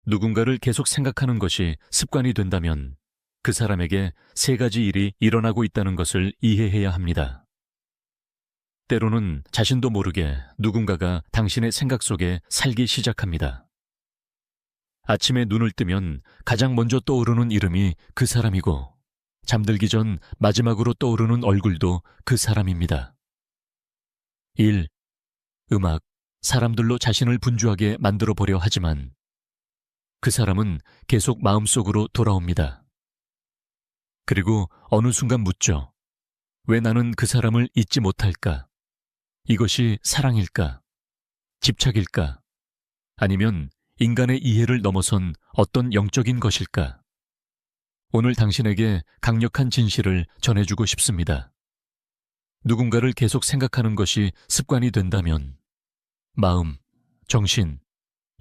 누군가를 계속 생각하는 것이 습관이 된다면 그 사람에게 세 가지 일이 일어나고 있다는 것을 이해해야 합니다. 때로는 자신도 모르게 누군가가 당신의 생각 속에 살기 시작합니다. 아침에 눈을 뜨면 가장 먼저 떠오르는 이름이 그 사람이고 잠들기 전 마지막으로 떠오르는 얼굴도 그 사람입니다. 일, 음악, 사람들로 자신을 분주하게 만들어 보려 하지만 그 사람은 계속 마음속으로 돌아옵니다. 그리고 어느 순간 묻죠. 왜 나는 그 사람을 잊지 못할까? 이것이 사랑일까? 집착일까? 아니면 인간의 이해를 넘어선 어떤 영적인 것일까? 오늘 당신에게 강력한 진실을 전해주고 싶습니다. 누군가를 계속 생각하는 것이 습관이 된다면 마음, 정신,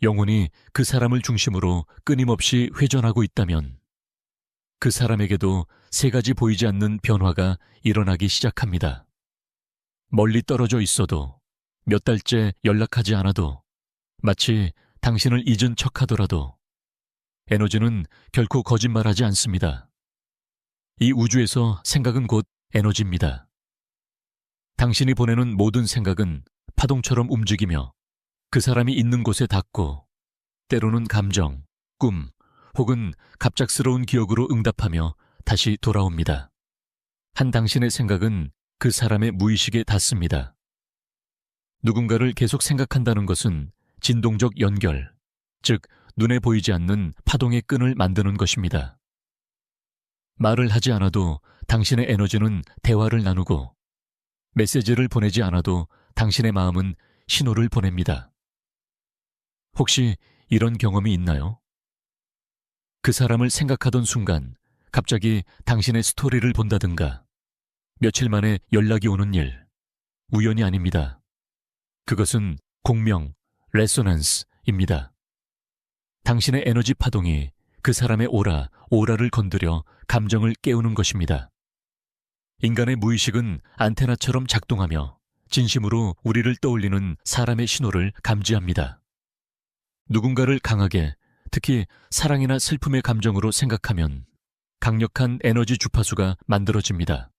영혼이 그 사람을 중심으로 끊임없이 회전하고 있다면 그 사람에게도 세 가지 보이지 않는 변화가 일어나기 시작합니다. 멀리 떨어져 있어도, 몇 달째 연락하지 않아도, 마치 당신을 잊은 척하더라도 에너지는 결코 거짓말하지 않습니다. 이 우주에서 생각은 곧 에너지입니다. 당신이 보내는 모든 생각은 파동처럼 움직이며 그 사람이 있는 곳에 닿고 때로는 감정, 꿈 혹은 갑작스러운 기억으로 응답하며 다시 돌아옵니다. 한 당신의 생각은 그 사람의 무의식에 닿습니다. 누군가를 계속 생각한다는 것은 진동적 연결, 즉 눈에 보이지 않는 파동의 끈을 만드는 것입니다. 말을 하지 않아도 당신의 에너지는 대화를 나누고 메시지를 보내지 않아도 당신의 마음은 신호를 보냅니다. 혹시 이런 경험이 있나요? 그 사람을 생각하던 순간 갑자기 당신의 스토리를 본다든가 며칠 만에 연락이 오는 일, 우연이 아닙니다. 그것은 공명, 레소넌스입니다. 당신의 에너지 파동이 그 사람의 오라를 건드려 감정을 깨우는 것입니다. 인간의 무의식은 안테나처럼 작동하며 진심으로 우리를 떠올리는 사람의 신호를 감지합니다. 누군가를 강하게, 특히 사랑이나 슬픔의 감정으로 생각하면 강력한 에너지 주파수가 만들어집니다.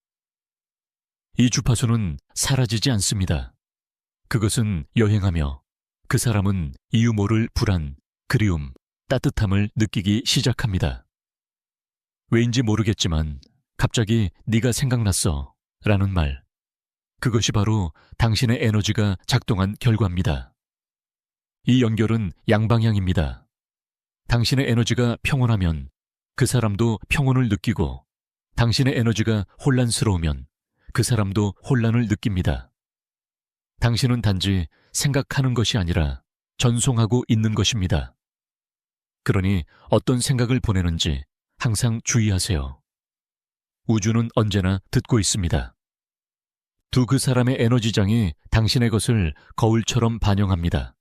이 주파수는 사라지지 않습니다. 그것은 여행하며 그 사람은 이유 모를 불안, 그리움, 따뜻함을 느끼기 시작합니다. 왜인지 모르겠지만 갑자기 네가 생각났어 라는 말, 그것이 바로 당신의 에너지가 작동한 결과입니다. 이 연결은 양방향입니다. 당신의 에너지가 평온하면 그 사람도 평온을 느끼고 당신의 에너지가 혼란스러우면 그 사람도 혼란을 느낍니다. 당신은 단지 생각하는 것이 아니라 전송하고 있는 것입니다. 그러니 어떤 생각을 보내는지 항상 주의하세요. 우주는 언제나 듣고 있습니다. 그 사람의 에너지장이 당신의 것을 거울처럼 반영합니다.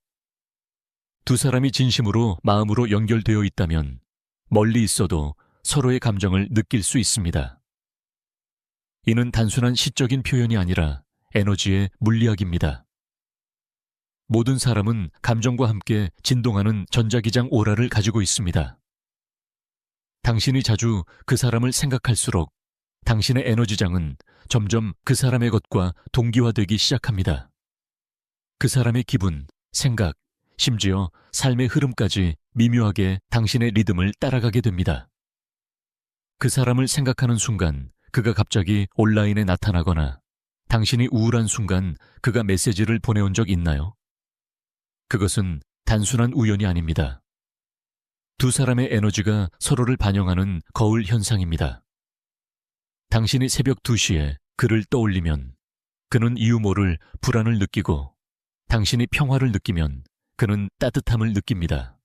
두 사람이 진심으로 마음으로 연결되어 있다면 멀리 있어도 서로의 감정을 느낄 수 있습니다. 이는 단순한 시적인 표현이 아니라 에너지의 물리학입니다. 모든 사람은 감정과 함께 진동하는 전자기장 오라를 가지고 있습니다. 당신이 자주 그 사람을 생각할수록 당신의 에너지장은 점점 그 사람의 것과 동기화되기 시작합니다. 그 사람의 기분, 생각, 심지어 삶의 흐름까지 미묘하게 당신의 리듬을 따라가게 됩니다. 그 사람을 생각하는 순간 그가 갑자기 온라인에 나타나거나 당신이 우울한 순간 그가 메시지를 보내온 적 있나요? 그것은 단순한 우연이 아닙니다. 두 사람의 에너지가 서로를 반영하는 거울 현상입니다. 당신이 새벽 2시에 그를 떠올리면 그는 이유 모를 불안을 느끼고 당신이 평화를 느끼면 그는 따뜻함을 느낍니다.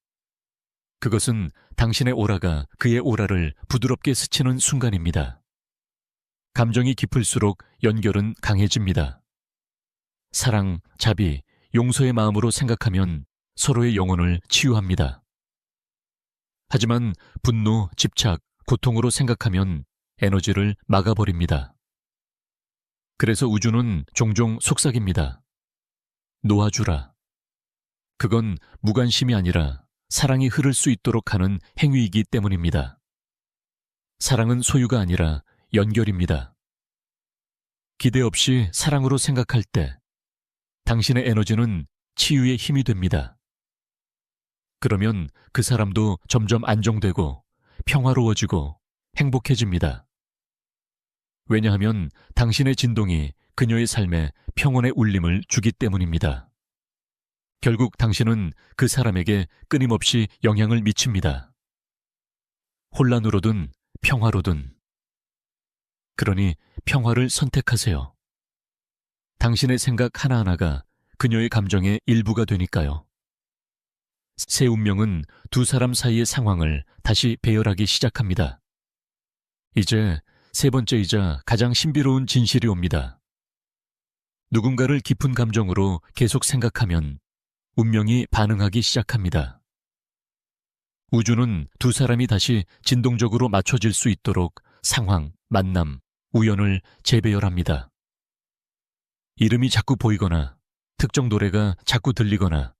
그것은 당신의 오라가 그의 오라를 부드럽게 스치는 순간입니다. 감정이 깊을수록 연결은 강해집니다. 사랑, 자비, 용서의 마음으로 생각하면 서로의 영혼을 치유합니다. 하지만 분노, 집착, 고통으로 생각하면 에너지를 막아버립니다. 그래서 우주는 종종 속삭입니다. 놓아주라. 그건 무관심이 아니라 사랑이 흐를 수 있도록 하는 행위이기 때문입니다. 사랑은 소유가 아니라 연결입니다. 기대 없이 사랑으로 생각할 때 당신의 에너지는 치유의 힘이 됩니다. 그러면 그 사람도 점점 안정되고 평화로워지고 행복해집니다. 왜냐하면 당신의 진동이 그녀의 삶에 평온의 울림을 주기 때문입니다. 결국 당신은 그 사람에게 끊임없이 영향을 미칩니다. 혼란으로든 평화로든. 그러니 평화를 선택하세요. 당신의 생각 하나하나가 그녀의 감정의 일부가 되니까요. 새 운명은 두 사람 사이의 상황을 다시 배열하기 시작합니다. 이제 세 번째이자 가장 신비로운 진실이 옵니다. 누군가를 깊은 감정으로 계속 생각하면 운명이 반응하기 시작합니다. 우주는 두 사람이 다시 진동적으로 맞춰질 수 있도록 상황, 만남, 우연을 재배열합니다. 이름이 자꾸 보이거나 특정 노래가 자꾸 들리거나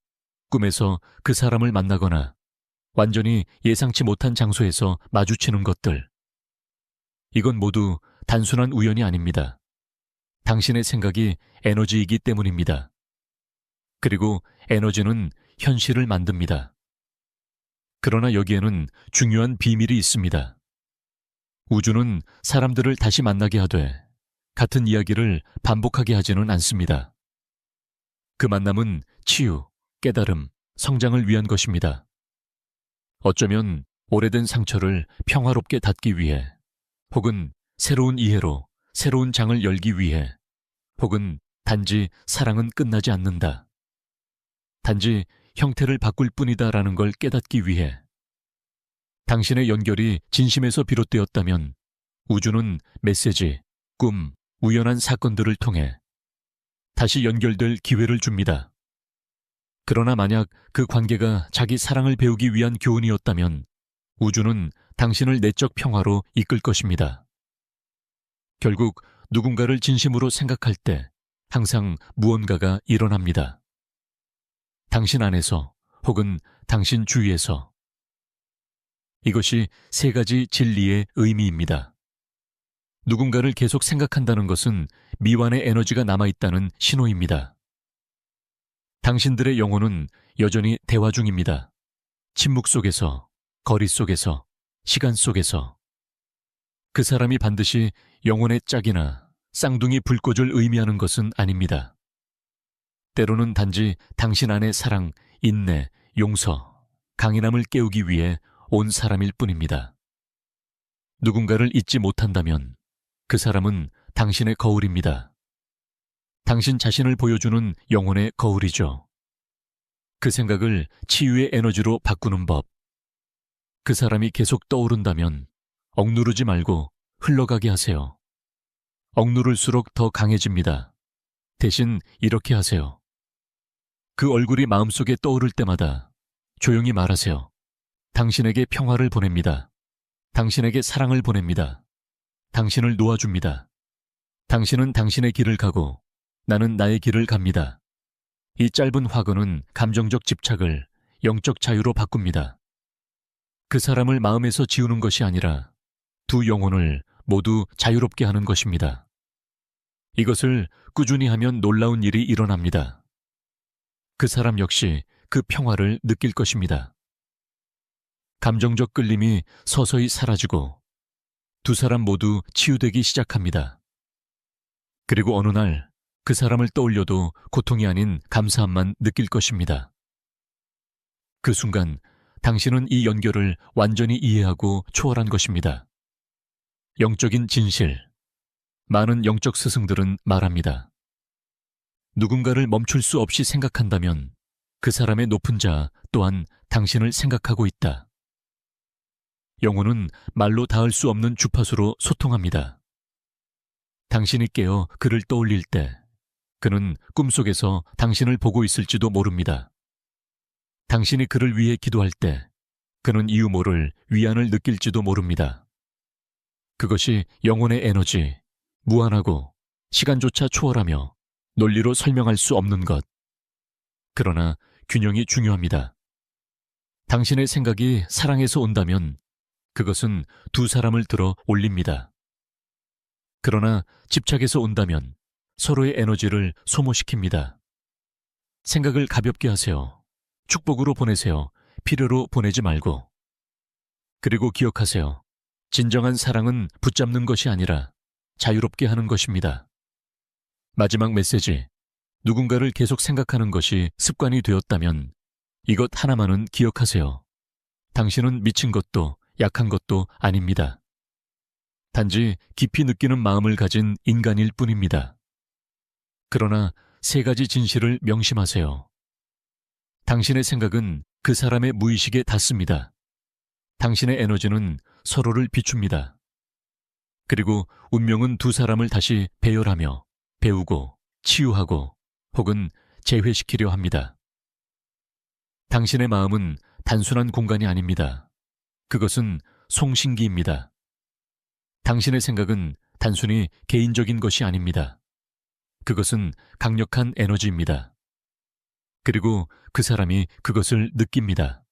꿈에서 그 사람을 만나거나 완전히 예상치 못한 장소에서 마주치는 것들. 이건 모두 단순한 우연이 아닙니다. 당신의 생각이 에너지이기 때문입니다. 그리고 에너지는 현실을 만듭니다. 그러나 여기에는 중요한 비밀이 있습니다. 우주는 사람들을 다시 만나게 하되 같은 이야기를 반복하게 하지는 않습니다. 그 만남은 치유, 깨달음, 성장을 위한 것입니다. 어쩌면 오래된 상처를 평화롭게 닫기 위해, 혹은 새로운 이해로 새로운 장을 열기 위해, 혹은 단지 사랑은 끝나지 않는다. 단지 형태를 바꿀 뿐이다라는 걸 깨닫기 위해. 당신의 연결이 진심에서 비롯되었다면 우주는 메시지, 꿈, 우연한 사건들을 통해 다시 연결될 기회를 줍니다. 그러나 만약 그 관계가 자기 사랑을 배우기 위한 교훈이었다면 우주는 당신을 내적 평화로 이끌 것입니다. 결국 누군가를 진심으로 생각할 때 항상 무언가가 일어납니다. 당신 안에서 혹은 당신 주위에서. 이것이 세 가지 진리의 의미입니다. 누군가를 계속 생각한다는 것은 미완의 에너지가 남아있다는 신호입니다. 당신들의 영혼은 여전히 대화 중입니다. 침묵 속에서, 거리 속에서, 시간 속에서. 그 사람이 반드시 영혼의 짝이나 쌍둥이 불꽃을 의미하는 것은 아닙니다. 때로는 단지 당신 안의 사랑, 인내, 용서, 강인함을 깨우기 위해 온 사람일 뿐입니다. 누군가를 잊지 못한다면 그 사람은 당신의 거울입니다. 당신 자신을 보여주는 영혼의 거울이죠. 그 생각을 치유의 에너지로 바꾸는 법. 그 사람이 계속 떠오른다면 억누르지 말고 흘러가게 하세요. 억누를수록 더 강해집니다. 대신 이렇게 하세요. 그 얼굴이 마음속에 떠오를 때마다 조용히 말하세요. 당신에게 평화를 보냅니다. 당신에게 사랑을 보냅니다. 당신을 놓아줍니다. 당신은 당신의 길을 가고 나는 나의 길을 갑니다. 이 짧은 화근은 감정적 집착을 영적 자유로 바꿉니다. 그 사람을 마음에서 지우는 것이 아니라 두 영혼을 모두 자유롭게 하는 것입니다. 이것을 꾸준히 하면 놀라운 일이 일어납니다. 그 사람 역시 그 평화를 느낄 것입니다. 감정적 끌림이 서서히 사라지고 두 사람 모두 치유되기 시작합니다. 그리고 어느 날 그 사람을 떠올려도 고통이 아닌 감사함만 느낄 것입니다. 그 순간 당신은 이 연결을 완전히 이해하고 초월한 것입니다. 영적인 진실. 많은 영적 스승들은 말합니다. 누군가를 멈출 수 없이 생각한다면 그 사람의 높은 자 또한 당신을 생각하고 있다. 영혼은 말로 닿을 수 없는 주파수로 소통합니다. 당신이 깨어 그를 떠올릴 때 그는 꿈속에서 당신을 보고 있을지도 모릅니다. 당신이 그를 위해 기도할 때 그는 이유 모를 위안을 느낄지도 모릅니다. 그것이 영혼의 에너지, 무한하고 시간조차 초월하며 논리로 설명할 수 없는 것. 그러나 균형이 중요합니다. 당신의 생각이 사랑에서 온다면 그것은 두 사람을 들어 올립니다. 그러나 집착에서 온다면 서로의 에너지를 소모시킵니다. 생각을 가볍게 하세요. 축복으로 보내세요. 필요로 보내지 말고. 그리고 기억하세요. 진정한 사랑은 붙잡는 것이 아니라 자유롭게 하는 것입니다. 마지막 메시지. 누군가를 계속 생각하는 것이 습관이 되었다면 이것 하나만은 기억하세요. 당신은 미친 것도 약한 것도 아닙니다. 단지 깊이 느끼는 마음을 가진 인간일 뿐입니다. 그러나 세 가지 진실을 명심하세요. 당신의 생각은 그 사람의 무의식에 닿습니다. 당신의 에너지는 서로를 비춥니다. 그리고 운명은 두 사람을 다시 배열하며 배우고 치유하고 혹은 재회시키려 합니다. 당신의 마음은 단순한 공간이 아닙니다. 그것은 송신기입니다. 당신의 생각은 단순히 개인적인 것이 아닙니다. 그것은 강력한 에너지입니다. 그리고 그 사람이 그것을 느낍니다.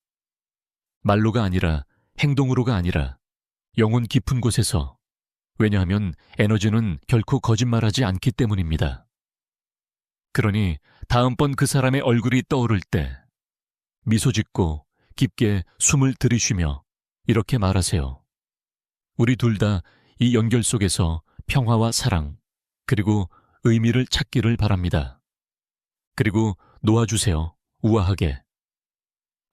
말로가 아니라 행동으로가 아니라 영혼 깊은 곳에서. 왜냐하면 에너지는 결코 거짓말하지 않기 때문입니다. 그러니 다음번 그 사람의 얼굴이 떠오를 때 미소 짓고 깊게 숨을 들이쉬며 이렇게 말하세요. 우리 둘 다 이 연결 속에서 평화와 사랑 그리고 의미를 찾기를 바랍니다. 그리고 놓아주세요. 우아하게.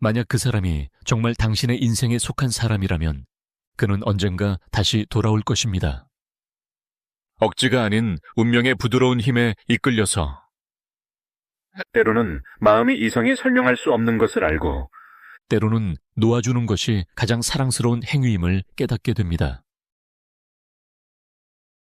만약 그 사람이 정말 당신의 인생에 속한 사람이라면 그는 언젠가 다시 돌아올 것입니다. 억지가 아닌 운명의 부드러운 힘에 이끌려서. 때로는 마음이 이성이 설명할 수 없는 것을 알고 때로는 놓아주는 것이 가장 사랑스러운 행위임을 깨닫게 됩니다.